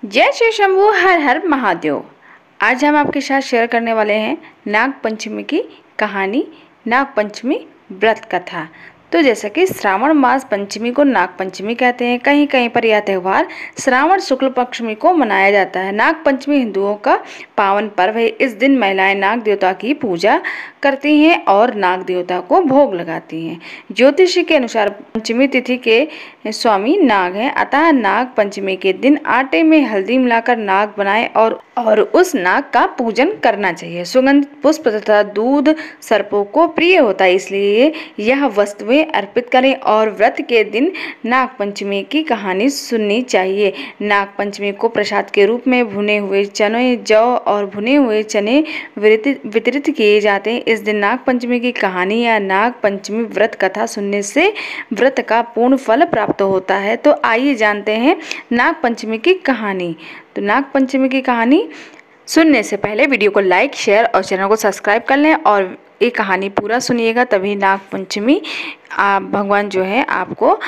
जय श्री शंभू, हर हर महादेव। आज हम आपके साथ शेयर करने वाले हैं नाग पंचमी की कहानी, नाग पंचमी व्रत कथा। तो जैसा कि श्रावण मास पंचमी को नाग पंचमी कहते हैं, कहीं कहीं पर यह त्यौहार श्रावण शुक्ल पक्षमी को मनाया जाता है। नाग पंचमी हिंदुओं का पावन पर्व है। इस दिन महिलाएं नाग देवता की पूजा करती हैं और नाग देवता को भोग लगाती हैं। ज्योतिषी के अनुसार पंचमी तिथि के स्वामी नाग हैं, अतः नाग पंचमी के दिन आटे में हल्दी मिलाकर नाग बनाएं और उस नाग का पूजन करना चाहिए। सुगंधित पुष्प तथा दूध सर्पों को प्रिय होता है, इसलिए यह वस्तुएं अर्पित करें और व्रत के दिन नाग पंचमी की कहानी सुननी चाहिए। नाग पंचमी को प्रसाद के रूप में भुने हुए चने, जौ और भुने हुए चने वितरित किए जाते हैं। इस दिन नाग पंचमी की कहानी या नाग पंचमी व्रत कथा सुनने से व्रत का पूर्ण फल प्राप्त होता है। तो आइए जानते हैं नाग पंचमी की कहानी। तो नाग पंचमी की कहानी सुनने से पहले वीडियो को लाइक, शेयर और चैनल को सब्सक्राइब कर लें और ये कहानी पूरा सुनिएगा, तभी नाग पंचमी भगवान जो है आपको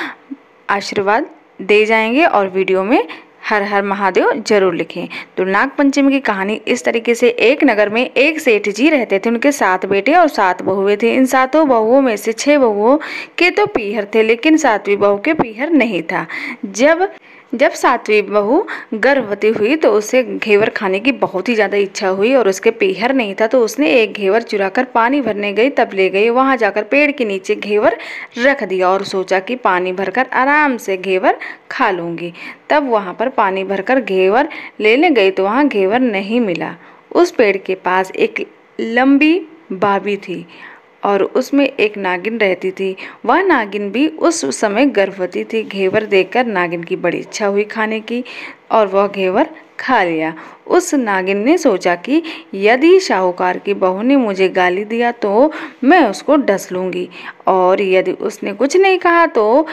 आशीर्वाद दे जाएंगे। और वीडियो में हर हर महादेव जरूर लिखें। तो नाग पंचमी की कहानी इस तरीके से, एक नगर में एक सेठ जी रहते थे। उनके 7 बेटे और 7 बहुएं थे। इन 7 बहुओं में से 6 बहुओं के तो पीहर थे, लेकिन 7वीं बहू के पीहर नहीं था। जब 7वीं बहू गर्भवती हुई तो उसे घेवर खाने की बहुत ही ज़्यादा इच्छा हुई और उसके पीहर नहीं था, तो उसने एक घेवर चुराकर पानी भरने गई। तब ले गई, वहाँ जाकर पेड़ के नीचे घेवर रख दिया और सोचा कि पानी भरकर आराम से घेवर खा लूँगी। तब वहाँ पर पानी भरकर घेवर लेने गई तो वहाँ घेवर नहीं मिला। उस पेड़ के पास एक लंबी बावी थी और उसमें एक नागिन रहती थी। वह नागिन भी उस समय गर्भवती थी। घेवर देखकर नागिन की बड़ी इच्छा हुई खाने की और वह घेवर खा लिया। उस नागिन ने सोचा कि यदि साहूकार की बहू ने मुझे गाली दिया तो मैं उसको डस लूँगी, और यदि उसने कुछ नहीं कहा तो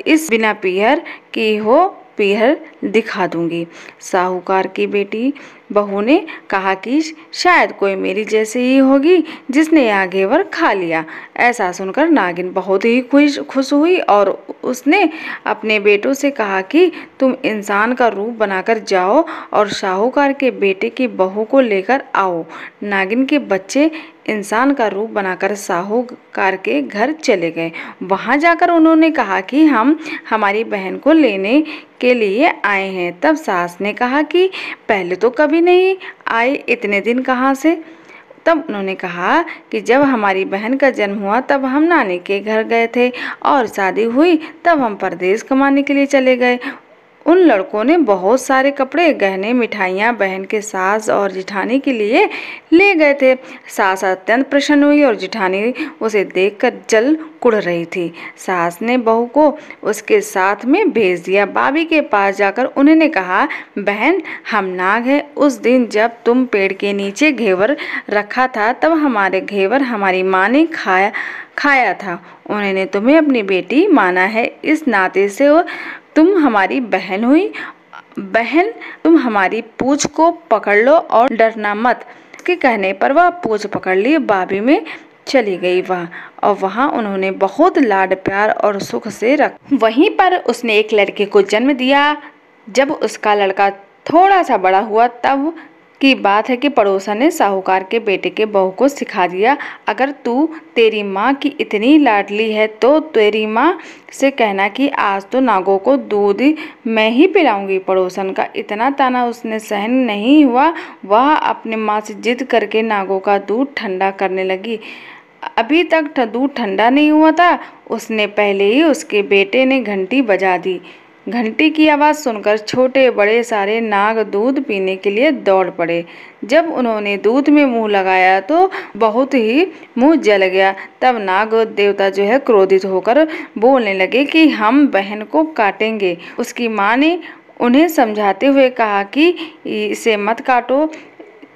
इस बिना पीहर की हो पीहर दिखा दूंगी। साहूकार की बेटी बहू ने कहा कि शायद कोई मेरी जैसे ही होगी जिसने यह घेवर खा लिया। ऐसा सुनकर नागिन बहुत ही खुश हुई और उसने अपने बेटों से कहा कि तुम इंसान का रूप बनाकर जाओ और साहूकार के बेटे की बहू को लेकर आओ। नागिन के बच्चे इंसान का रूप बनाकर साहूकार के घर चले गए। वहां जाकर उन्होंने कहा कि हम हमारी बहन को लेने के लिए आए हैं। तब सास ने कहा कि पहले तो कभी नहीं आए, इतने दिन कहाँ से? तब उन्होंने कहा कि जब हमारी बहन का जन्म हुआ तब हम नानी के घर गए थे और शादी हुई तब हम परदेश कमाने के लिए चले गए। उन लड़कों ने बहुत सारे कपड़े, गहने, मिठाइयाँ बहन के सास और जिठानी के लिए ले गए थे। सास अत्यंत प्रसन्न हुई और जिठानी उसे देखकर जल कुढ़ रही थी। सास ने बहू को उसके साथ में भेज दिया। भाभी के पास जाकर उन्होंने कहा, बहन हम नाग हैं। उस दिन जब तुम पेड़ के नीचे घेवर रखा था तब हमारे घेवर हमारी माँ ने खाया था। उन्होंने तुम्हें अपनी बेटी माना है, इस नाते से तुम हमारी बहन हुई। बहन तुम हमारी पूंछ को पकड़ लो और डरना मत। उसके कहने पर वह पूंछ पकड़ ली, बावी में चली गई और वहाँ उन्होंने बहुत लाड प्यार और सुख से वहीं पर उसने एक लड़के को जन्म दिया। जब उसका लड़का थोड़ा सा बड़ा हुआ तब की बात है कि पड़ोसन ने साहूकार के बेटे के बहू को सिखा दिया, अगर तेरी माँ की इतनी लाडली है तो तेरी माँ से कहना कि आज तो नागों को दूध मैं ही पिलाऊंगी। पड़ोसन का इतना ताना उसने सहन नहीं हुआ, वह अपने माँ से जिद करके नागों का दूध ठंडा करने लगी। अभी तक दूध ठंडा नहीं हुआ था, उसने पहले ही उसके बेटे ने घंटी बजा दी। घंटी की आवाज़ सुनकर छोटे बड़े सारे नाग दूध पीने के लिए दौड़ पड़े। जब उन्होंने दूध में मुंह लगाया तो बहुत ही मुंह जल गया। तब नाग देवता जो है क्रोधित होकर बोलने लगे कि हम बहन को काटेंगे। उसकी माँ ने उन्हें समझाते हुए कहा कि इसे मत काटो,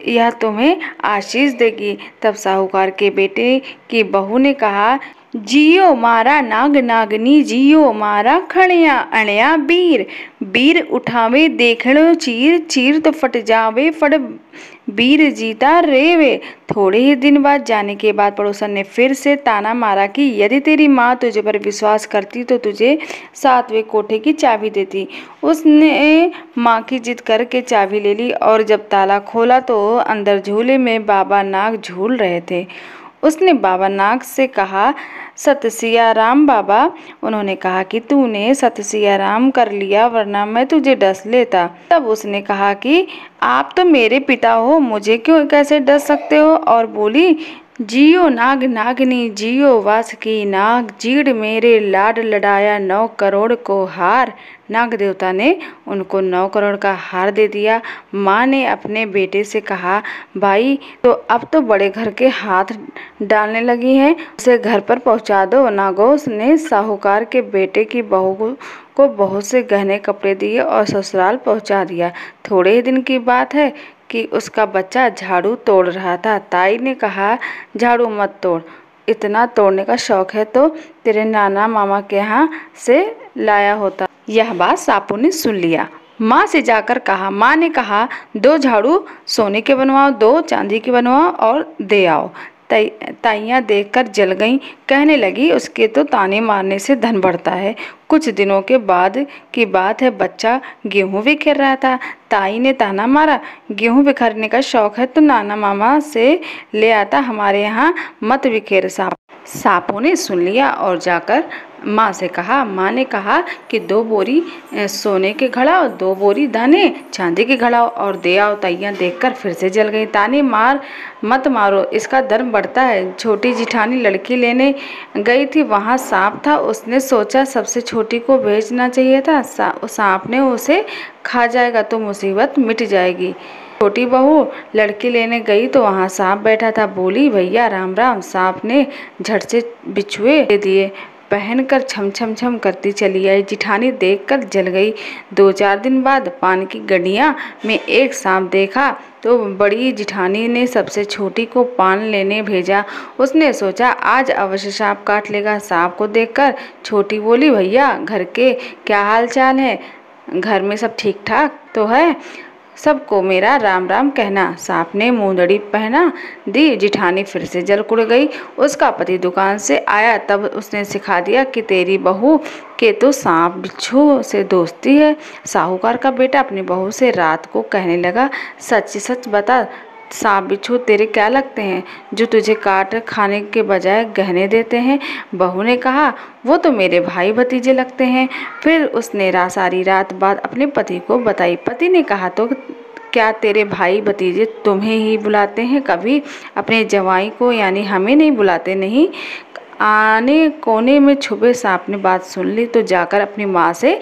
यह तुम्हें आशीष देगी। तब साहूकार के बेटे की बहू ने कहा जियो मारा नाग नागनी जियो मारा खड़िया अणिया बीर, बीर उठावे देखणो चीर, चीर तो फट जावे फट वीर जीता रेवे। थोड़े ही दिन बाद जाने के बाद पड़ोसन ने फिर से ताना मारा कि यदि तेरी माँ तुझे पर विश्वास करती तो तुझे 7वें कोठे की चाबी देती। उसने माँ की जिद करके चाबी ले ली और जब ताला खोला तो अंदर झूले में बाबा नाग झूल रहे थे। उसने बाबा नाग से कहा, सत सिया राम बाबा। उन्होंने कहा कि तूने सत सिया राम कर लिया वरना मैं तुझे डस लेता। तब उसने कहा कि आप तो मेरे पिता हो, मुझे क्यों कैसे डस सकते हो। और बोली, जियो नाग नागनी जियो वासुकी नाग, जीड़ मेरे लाड लडाया 9 करोड़ को हार। नाग देवता ने उनको 9 करोड़ का हार दे दिया। माँ ने अपने बेटे से कहा, भाई तो अब तो बड़े घर के हाथ डालने लगी हैं, उसे घर पर पहुंचा दो। नागोस ने साहूकार के बेटे की बहू को बहुत से गहने कपड़े दिए और ससुराल पहुंचा दिया। थोड़े ही दिन की बात है कि उसका बच्चा झाड़ू तोड़ रहा था। ताई ने कहा, झाड़ू मत तोड़, इतना तोड़ने का शौक है तो तेरे नाना मामा के यहाँ से लाया होता। यह बात सापू ने सुन लिया। माँ से जाकर कहा। माँ ने कहा, 2 झाड़ू सोने के बनवाओ, 2 चांदी के बनवाओ और दे आओ। ताइयाँ देखकर जल गईं, कहने लगी, उसके तो ताने मारने से धन बढ़ता है। कुछ दिनों के बाद की बात है, बच्चा गेहूं बिखेर रहा था। ताई ने ताना मारा, गेहूं बिखरने का शौक है तो नाना मामा से ले आता, हमारे यहाँ मत बिखेर। सापों ने सुन लिया और जाकर माँ से कहा। माँ ने कहा कि 2 बोरी सोने के घड़ाओ, 2 बोरी दाने चांदी के घड़ाओ और दे आओ। ताइयाँ देखकर फिर से जल गई। ताने मत मारो, इसका धर्म बढ़ता है। छोटी जिठानी लड़की लेने गई थी, वहाँ सांप था। उसने सोचा सबसे छोटी को भेजना चाहिए था, सांप ने उसे खा जाएगा तो मुसीबत मिट जाएगी। छोटी बहू लड़की लेने गई तो वहाँ सांप बैठा था। बोली, भैया राम राम। सांप ने झट से बिछुए दे दिए, पहनकर छम छम छम करती चली आई। जिठानी देखकर जल गई। 2-4 दिन बाद पान की गड्डिया में एक सांप देखा तो बड़ी जिठानी ने सबसे छोटी को पान लेने भेजा। उसने सोचा आज अवश्य सांप काट लेगा। सांप को देखकर छोटी बोली, भैया घर के क्या हाल चाल है, घर में सब ठीक ठाक तो है, सबको मेरा राम राम कहना। सांप ने मुंदड़ी पहना दी। जिठानी फिर से जल कुड़ गई। उसका पति दुकान से आया, तब उसने सिखा दिया कि तेरी बहू के तो सांप बिच्छू से दोस्ती है। साहूकार का बेटा अपनी बहू से रात को कहने लगा, सच सच बता, सांप बिच्छू तेरे क्या लगते हैं जो तुझे काट खाने के बजाय गहने देते हैं। बहू ने कहा, वो तो मेरे भाई भतीजे लगते हैं। फिर उसने सारी रात बाद अपने पति को बताई। पति ने कहा, तो क्या तेरे भाई भतीजे तुम्हें ही बुलाते हैं, कभी अपने जवाई को यानी हमें नहीं बुलाते? नहीं। आने कोने में छुपे सांप ने बात सुन ली तो जाकर अपनी माँ से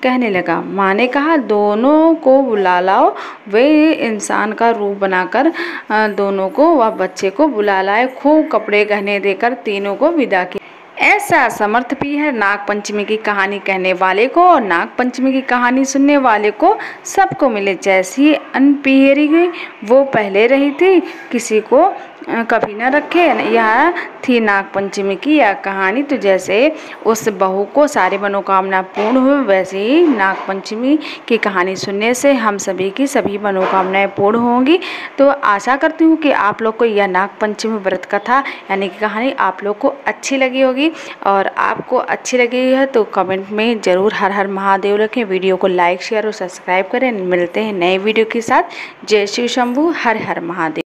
कहने लगा। माँ ने कहा, दोनों को बुला लाओ। वे इंसान का रूप बनाकर दोनों को व बच्चे को बुला लाए। खूब कपड़े गहने देकर तीनों को विदा किया। ऐसा समर्थ भी है नाग पंचमी की कहानी कहने वाले को और नाग पंचमी की कहानी सुनने वाले को सबको मिले। जैसी अनपिहरी वो पहले रही थी, किसी को कभी न रखे। यह थी नाग पंचमी की यह कहानी। तो जैसे उस बहू को सारी मनोकामना पूर्ण हुई, वैसे ही नाग पंचमी की कहानी सुनने से हम सभी की सभी मनोकामनाएं पूर्ण होंगी। तो आशा करती हूँ कि आप लोग को यह नाग पंचमी व्रत कथा यानी कि कहानी आप लोग को अच्छी लगी होगी। और आपको अच्छी लगी है तो कमेंट में ज़रूर हर हर महादेव लिखें। वीडियो को लाइक शेयर और सब्सक्राइब करें। मिलते हैं नए वीडियो के साथ। जय शिव शंभू, हर हर महादेव।